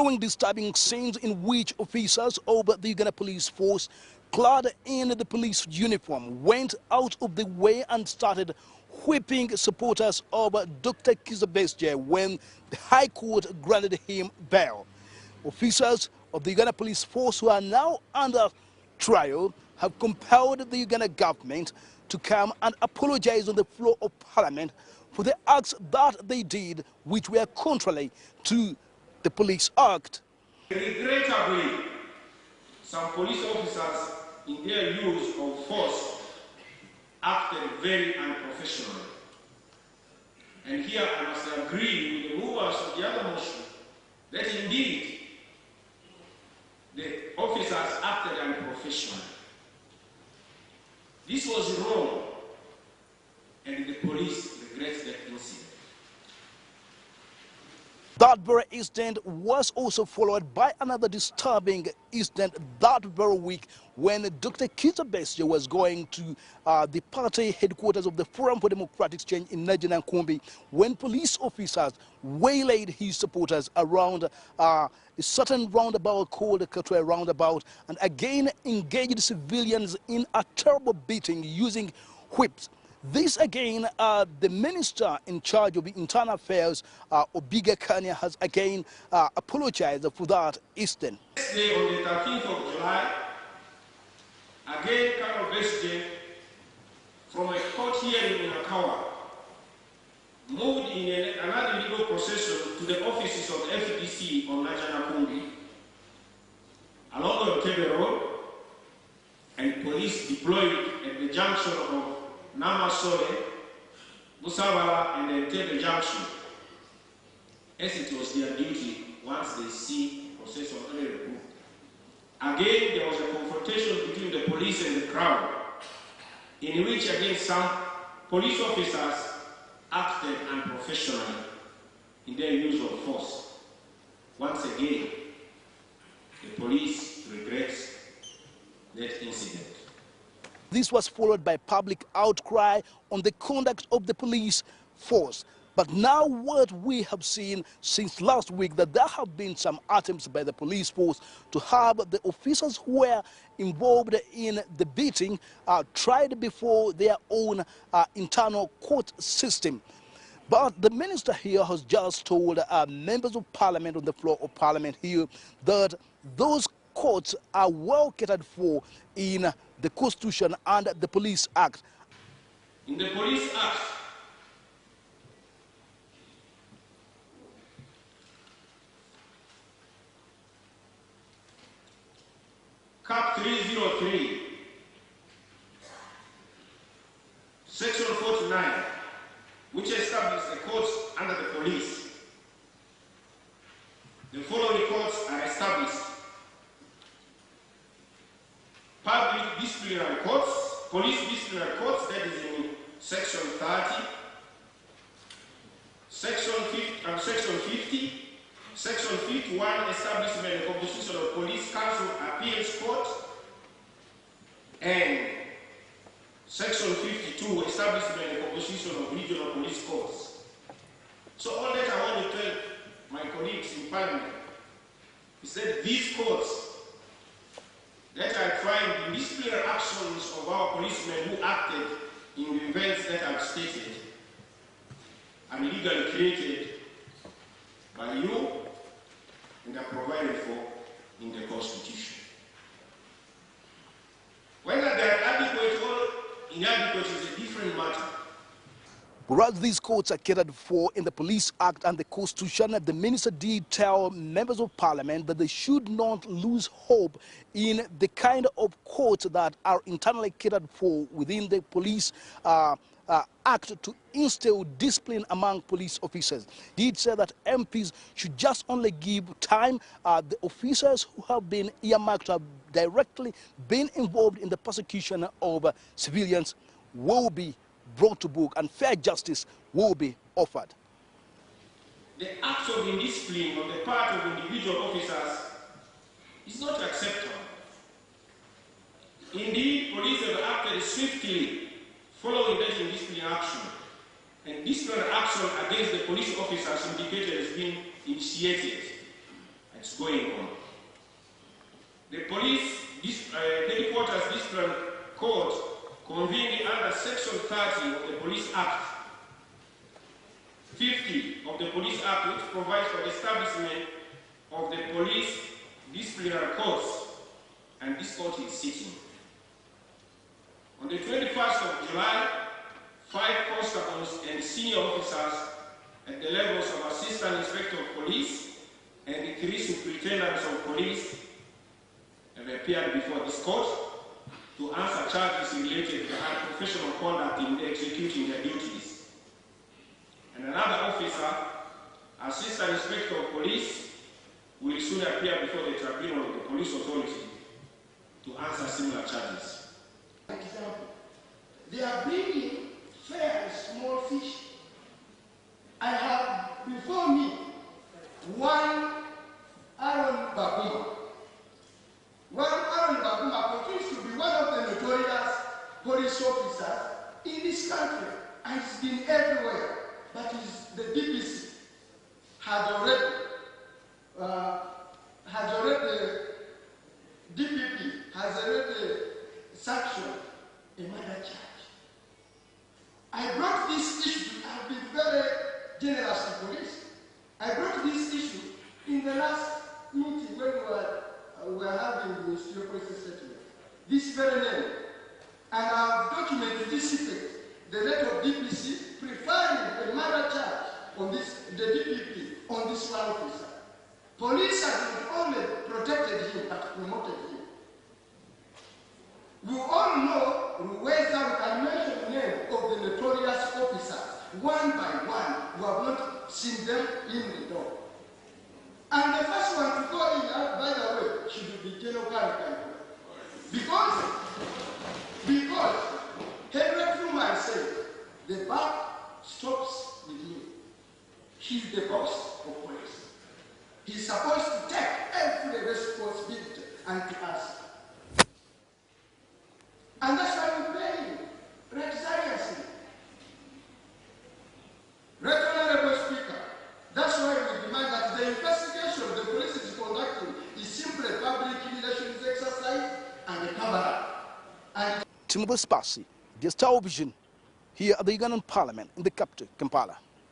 following disturbing scenes in which officers of the Uganda police force clad in the police uniform went out of the way and started whipping supporters of Dr. Kizza Besigye when the High Court granted him bail. Officers of the Uganda police force who are now under trial have compelled the Uganda government to come and apologize on the floor of Parliament for the acts that they did, which were contrary to the Police Act. Regrettably, some police officers in their use of force acted very unprofessionally. And here I must agree with the movers of the other motion that indeed the officers acted unprofessionally. This was wrong, and the police regrets that incident. That very incident was also followed by another disturbing incident that very week when Dr. Kizza Besigye was going to the party headquarters of the Forum for Democratic Change in Nkumbi when police officers waylaid his supporters around a certain roundabout called the Katwe roundabout and again engaged civilians in a terrible beating using whips. This again, the minister in charge of internal affairs, Obiga Kania, has again apologized for that incident. Next day, on the 13th of July, again, Col Besigye, from a court hearing in Akawa, moved in another legal procession to the offices of the FDC on Nkumbi, along the Rtd Road, and police deployed at the junction of Namasole, Busabala, and the Rtd Junction, as it was their duty once they see process of the group. Again, there was a confrontation between the police and the crowd, in which again some police officers acted unprofessionally in their use of force. Once again, the police regrets that incident. This was followed by public outcry on the conduct of the police force. But now what we have seen since last week, that there have been some attempts by the police force to have the officers who were involved in the beating tried before their own internal court system. But the minister here has just told members of parliament on the floor of parliament here that those courts are well catered for in the Constitution and the Police Act. In the Police Act, Cap 303, Section 49, which establishes the courts under the police. The following courts are established: public disciplinary courts, police disciplinary courts, that is in Section 30, Section 50, Section 51, establishment and composition of police council appeals court, and Section 52, establishment and composition of regional police courts. So all that I want to tell my colleagues in Parliament is that these courts that are trying the disciplinary actions of our policemen who acted in the events that I've stated are legally created by you and are provided for in the Constitution. Whether they are adequate or inadequate is a different matter. Whereas these courts are catered for in the Police Act and the Constitution, the minister did tell members of parliament that they should not lose hope in the kind of courts that are internally catered for within the Police Act to instill discipline among police officers. He did say that MPs should just only give time. The officers who have been earmarked to have directly been involved in the persecution of civilians will be brought to book and fair justice will be offered. The act of indiscipline on the part of individual officers is not acceptable. Indeed, police have acted swiftly following that indiscipline action, and disciplinary action against the police officers indicated has been initiated. I it's going on. The police headquarters discipline court convened under Section 30 of the Police Act, 50 of the Police Act, which provides for the establishment of the police disciplinary courts, and this court is sitting. On the 21st of July, 5 constables and senior officers at the levels of Assistant Inspector of Police and the 3 superintendents of police have appeared before this court to answer charges related to unprofessional conduct in executing their duties. And another officer, Assistant Inspector of Police, will soon appear before the tribunal of the police authority to answer similar charges. For example, they are bringing fair and small fish. I have before me one Aaron Bakuma. One Aaron Bakuma continues to be one of the notorious police officers in this country, and he's been everywhere. But the DPC had already DPP has already sanctioned a murder charge. I brought this issue, I've been very generous to police. I brought this issue in the last meeting when we were having the ministerial police settlement. This very name. And I've documented this effect. The letter of DPC preferring a murder charge on this, the DPP, on this one officer. Police have not only protected him, but promoted him. We all know whether we can mention the name of the notorious officers, one by one, who have not seen them in the door. And the first one to go in, by the way, should be General Kania. Because Henry Truman said, the buck stops with me. He's the boss of police. He's supposed to take every responsibility and to ask. And that's why we pay him right seriously. Right Honorable Speaker, that's why we demand that the investigation the police is conducting is simply a public relations exercise and a cover-up. Timothy Spasi, the Star Vision, here at the Ugandan Parliament in the capital, Kampala.